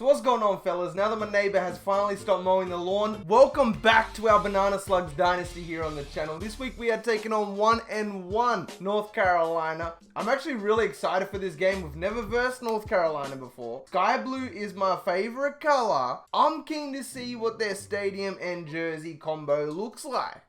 So what's going on, fellas? Now that my neighbor has finally stopped mowing the lawn, welcome back to our Banana Slugs Dynasty here on the channel. This week we are taking on 1-1 North Carolina. I'm actually really excited for this game. We've never versed North Carolina before. Sky blue is my favorite color. I'm keen to see what their stadium and jersey combo looks like.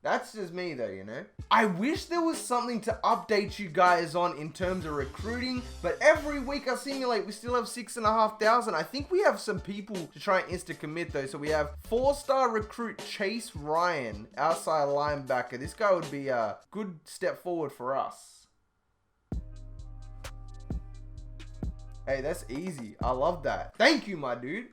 That's just me though, you know. I wish there was something to update you guys on in terms of recruiting, but every week I simulate we still have 6,500. I think we have some people to try and insta-commit though. So we have 4-star recruit Chase Ryan, outside linebacker. This guy would be a good step forward for us. Hey, that's easy. I love that. Thank you, my dude.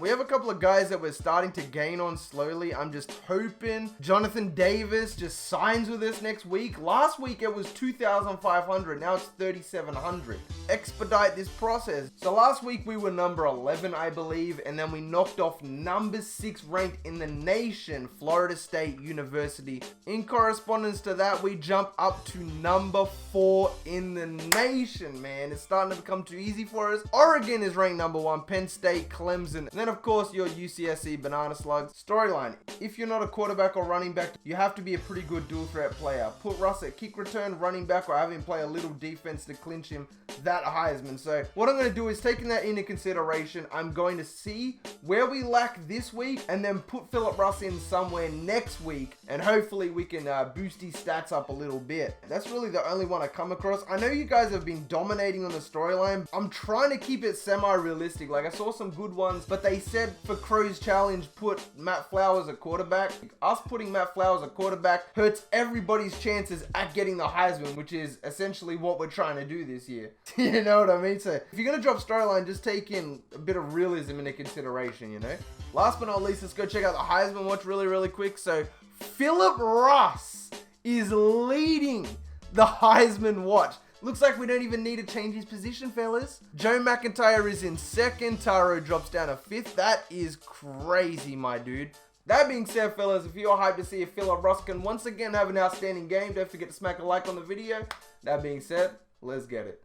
We have a couple of guys that we're starting to gain on slowly. I'm just hoping Jonathan Davis just signs with us next week. Last week it was 2,500. Now it's 3,700. Expedite this process. So last week we were number 11, I believe, and then we knocked off number 6 ranked in the nation, Florida State University. In correspondence to that, we jump up to number 4 in the nation, man. It's starting to become too easy for us. Oregon is ranked number 1, Penn State, Clemson. And then of course your UCSC Banana Slugs. Storyline: if you're not a quarterback or running back, you have to be a pretty good dual threat player. Put Russ at kick return, running back, or have him play a little defense to clinch him that Heisman. So what I'm going to do is, taking that into consideration, I'm going to see where we lack this week and then put Philip Russ in somewhere next week, and hopefully we can boost his stats up a little bit. That's really the only one I come across. I know you guys have been dominating on the storyline. I'm trying to keep it semi-realistic. Like, I saw some good ones, but they said for Crowe's challenge, put Matt Flowers at quarterback. Us putting Matt Flowers at quarterback hurts everybody's chances at getting the Heisman, which is essentially what we're trying to do this year. You know what I mean? So if you're going to drop storyline, just take in a bit of realism into consideration, you know? Last but not least, let's go check out the Heisman watch really quick. So Philip Russ is leading the Heisman watch. Looks like we don't even need to change his position, fellas. Joe McIntyre is in 2nd. Taro drops down to 5th. That is crazy, my dude. That being said, fellas, if you're hyped to see if Philip Russ can once again have an outstanding game, don't forget to smack a like on the video. That being said, let's get it.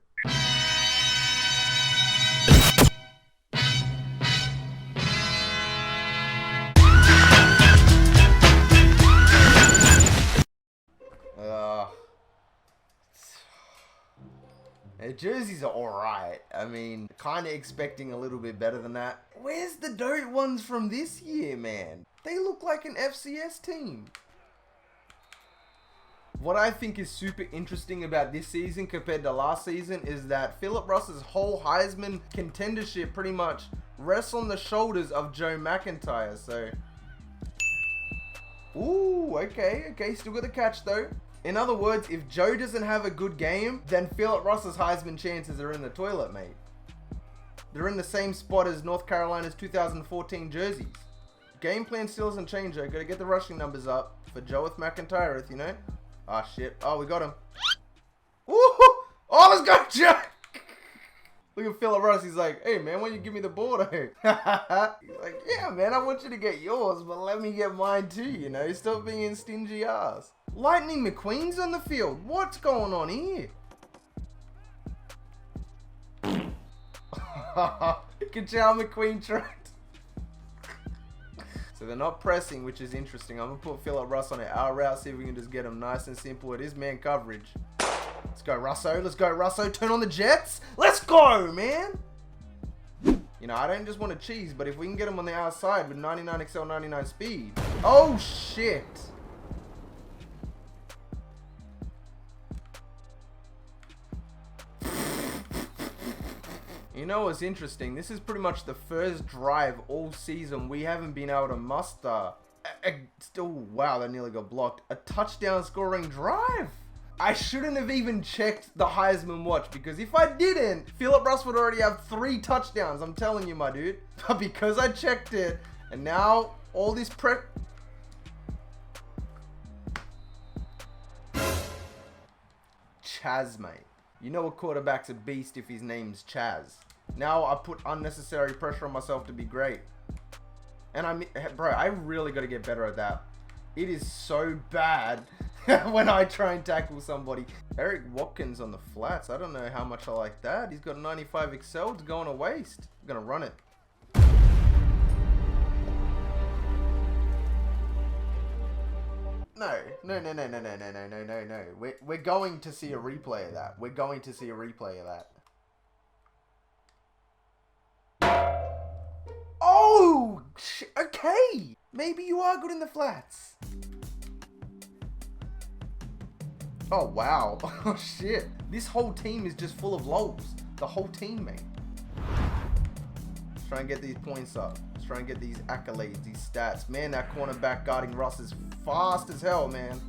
The jerseys are alright. I mean, kind of expecting a little bit better than that. Where's the dirt ones from this year, man? They look like an FCS team. What I think is super interesting about this season compared to last season is that Philip Russ's whole Heisman contendership pretty much rests on the shoulders of Joe McIntyre. So, ooh, okay, still got the catch though. In other words, if Joe doesn't have a good game, then Philip Russ's Heisman chances are in the toilet, mate. They're in the same spot as North Carolina's 2014 jerseys. Game plan still hasn't changed though. Gotta get the rushing numbers up for Joe with McIntyre, you know? Ah, shit. Oh, we got him. Woo! Oh, let's go, Joe! Look at Philip Russ. He's like, hey, man, why don't you give me the ball, though? He's like, yeah, man, I want you to get yours, but let me get mine too, you know? Stop being stingy ass. Lightning McQueen's on the field. What's going on here? Ka-chow McQueen tracked. So they're not pressing, which is interesting. I'm going to put Philip Russ on an out route, see if we can just get him nice and simple. It is man coverage. Let's go, Russo. Let's go, Russo. Turn on the Jets. Let's go, man. You know, I don't just want to cheese, but if we can get him on the outside with 99 XL 99 speed. Oh, shit. You know what's interesting? This is pretty much the first drive all season we haven't been able to muster. Still, wow, that nearly got blocked. A touchdown scoring drive. I shouldn't have even checked the Heisman watch, because if I didn't, Philip Russ would already have 3 touchdowns. I'm telling you, my dude. But because I checked it, and now all this prep. Chaz, mate. You know a quarterback's a beast if his name's Chaz. Now I put unnecessary pressure on myself to be great. And bro, I really got to get better at that. It is so bad when I try and tackle somebody. Eric Watkins on the flats. I don't know how much I like that. He's got 95 excel. It's going to waste. I'm going to run it. No. We're going to see a replay of that. We're going to see a replay of that. Oh, okay. Maybe you are good in the flats. Oh, wow. Oh, shit. This whole team is just full of lows. The whole team, mate. Let's try and get these points up. Let's try and get these accolades, these stats. Man, that cornerback guarding Russ is fast as hell, man.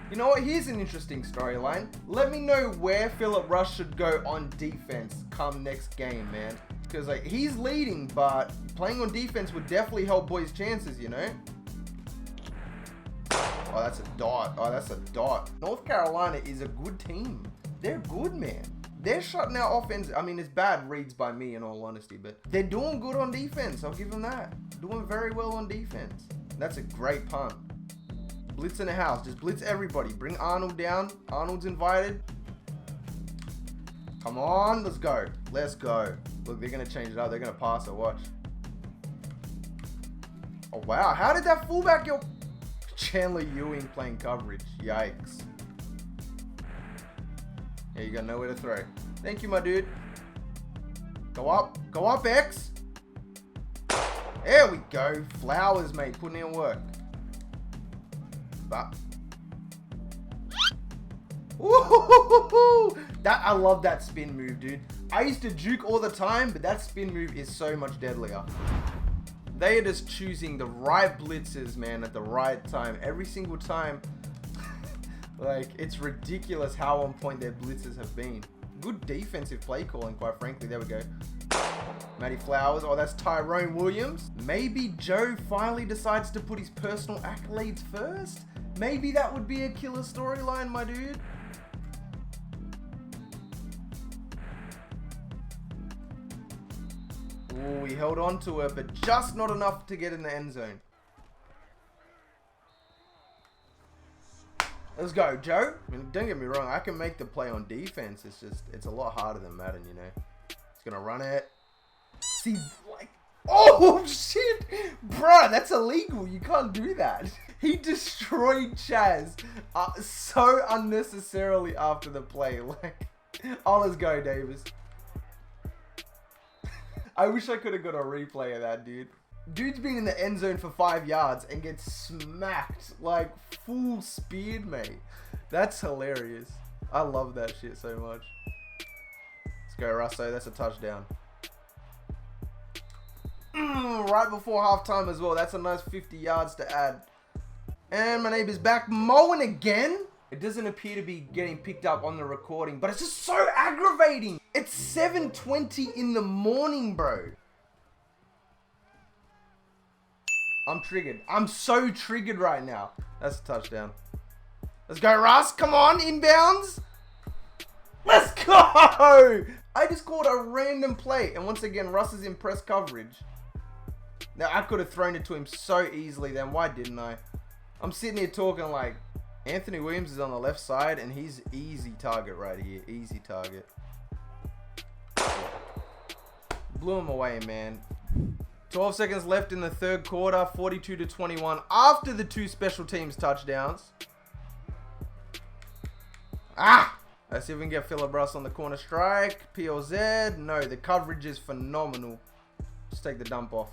You know what? Here's an interesting storyline. Let me know where Phillip Rush should go on defense come next game, man. Because like he's leading, but playing on defense would definitely help boys' chances, you know? Oh, that's a dot. Oh, that's a dot. North Carolina is a good team. They're good, man. They're shutting out offense. I mean, it's bad reads by me, in all honesty, but they're doing good on defense. I'll give them that. Doing very well on defense. That's a great punt. Blitz in the house. Just blitz everybody. Bring Arnold down. Arnold's invited. Come on. Let's go. Let's go. Look, they're going to change it up. They're going to pass it. Watch. Oh, wow. How did that fullback go? Chandler Ewing playing coverage. Yikes. Yeah, you got nowhere to throw. Thank you, my dude. Go up. Go up, X. There we go. Flowers, mate. Putting in work. But. Ooh, that, I love that spin move, dude. I used to juke all the time, but that spin move is so much deadlier. They are just choosing the right blitzes, man, at the right time. Every single time. Like, it's ridiculous how on point their blitzes have been. Good defensive play calling, quite frankly. There we go. Matty Flowers. Oh, that's Tyrone Williams. Maybe Joe finally decides to put his personal accolades first? Maybe that would be a killer storyline, my dude. Ooh, he held on to it, but just not enough to get in the end zone. Let's go, Joe. I mean, don't get me wrong. I can make the play on defense. It's just, it's a lot harder than Madden, you know. He's going to run it. See, like, oh, shit. Bruh, that's illegal. You can't do that. He destroyed Chaz so unnecessarily after the play. Like, oh, let's go, Davis. I wish I could have got a replay of that, dude. Dude's been in the end zone for 5 yards and gets smacked, like, full speed, mate. That's hilarious. I love that shit so much. Let's go, Russo. That's a touchdown. Right before halftime as well. That's a nice 50 yards to add. And my neighbor's back mowing again. It doesn't appear to be getting picked up on the recording, but it's just so aggravating. It's 7:20 in the morning, bro. I'm triggered. I'm so triggered right now. That's a touchdown. Let's go, Russ. Come on, inbounds. Let's go. I just called a random play. And once again, Russ is in press coverage. Now, I could have thrown it to him so easily then. Why didn't I? I'm sitting here talking like Anthony Williams is on the left side and he's easy target right here. Easy target. Blew him away, man. 12 seconds left in the third quarter. 42-21 after the 2 special teams touchdowns. Let's see if we can get Phillip Russ on the corner strike. PLZ. No, the coverage is phenomenal. Just take the dump off.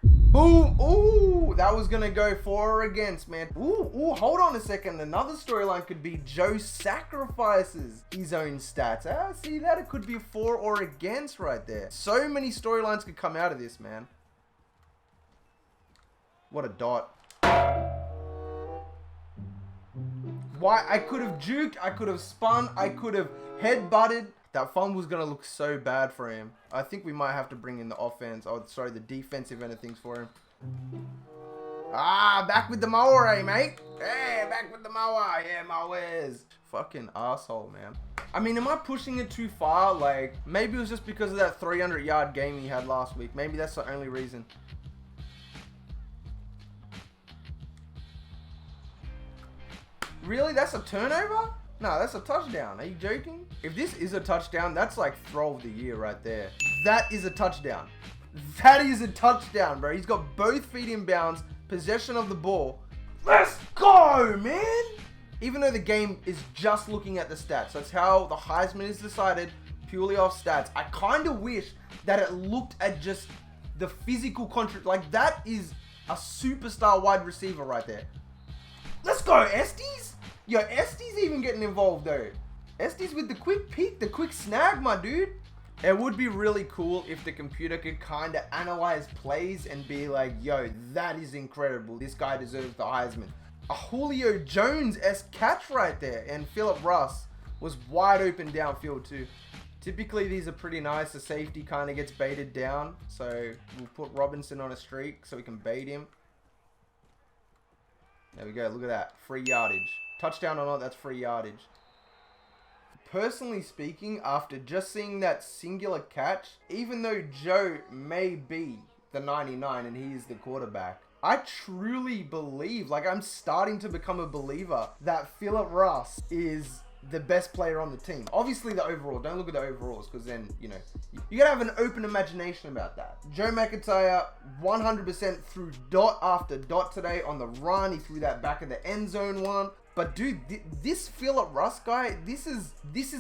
Boom. Ooh, that was going to go for or against, man. Ooh, hold on a second. Another storyline could be Joe sacrifices his own stats. See that? It could be for or against right there. So many storylines could come out of this, man. What a dot. Why? I could have juked. I could have spun. I could have head-butted. That fumble was going to look so bad for him. I think we might have to bring in the offense. Oh, sorry, the defensive end of things for him. Back with the mower, eh, mate? Hey, back with the mower. Yeah, mowers. Fucking asshole, man. I mean, am I pushing it too far? Like, maybe it was just because of that 300-yard game he had last week. Maybe that's the only reason. Really? That's a turnover? No, that's a touchdown. Are you joking? If this is a touchdown, that's like throw of the year right there. That is a touchdown. That is a touchdown, bro. He's got both feet in bounds, possession of the ball. Let's go, man. Even though the game is just looking at the stats. That's how the Heisman is decided, purely off stats. I kind of wish that it looked at just the physical like that is a superstar wide receiver right there. Let's go, Estes. Yo, Estes even getting involved though. Estes with the quick peek, the quick snag, my dude. It would be really cool if the computer could kind of analyze plays and be like, yo, that is incredible. This guy deserves the Heisman. A Julio Jones-esque catch right there. And Philip Russ was wide open downfield too. Typically, these are pretty nice. The safety kind of gets baited down. So we'll put Robinson on a streak so we can bait him. There we go. Look at that. Free yardage. Touchdown or not, that's free yardage. Personally speaking, after just seeing that singular catch, even though Joe may be the 99 and he is the quarterback, I truly believe, like I'm starting to become a believer that Philip Russ is the best player on the team. Obviously the overall, don't look at the overalls because then, you know, you gotta have an open imagination about that. Joe McIntyre 100% threw dot after dot today on the run. He threw that back of the end zone one. But dude, this Philip Russ guy, this is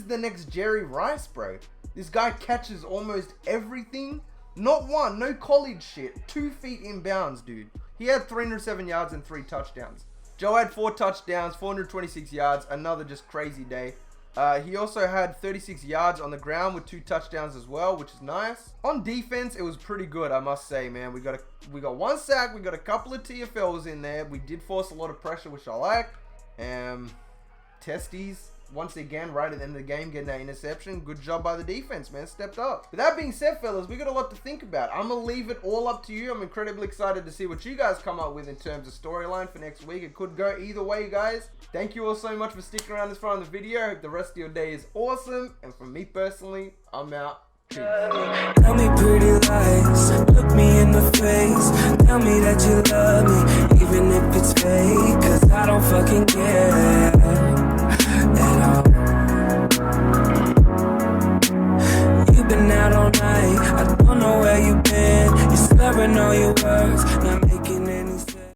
the next Jerry Rice, bro. This guy catches almost everything. Not one, no college shit. 2 feet in bounds, dude. He had 307 yards and 3 touchdowns. Joe had 4 touchdowns, 426 yards, another just crazy day. He also had 36 yards on the ground with 2 touchdowns as well, which is nice. On defense, it was pretty good, I must say, man. We got 1 sack, we got a couple of TFLs in there. We did force a lot of pressure, which I like. Testies, once again, right at the end of the game, getting that interception. Good job by the defense, man. Stepped up. With that being said, fellas, we got a lot to think about. I'm going to leave it all up to you. I'm incredibly excited to see what you guys come up with in terms of storyline for next week. It could go either way, guys. Thank you all so much for sticking around this far in the video. I hope the rest of your day is awesome. And for me personally, I'm out. Peace. Tell me pretty lies, look me in the face. Tell me that you love me, even if it's fake. Cause I don't fucking care at all. You've been out all night, I don't know where you've been. You're slurring all your words.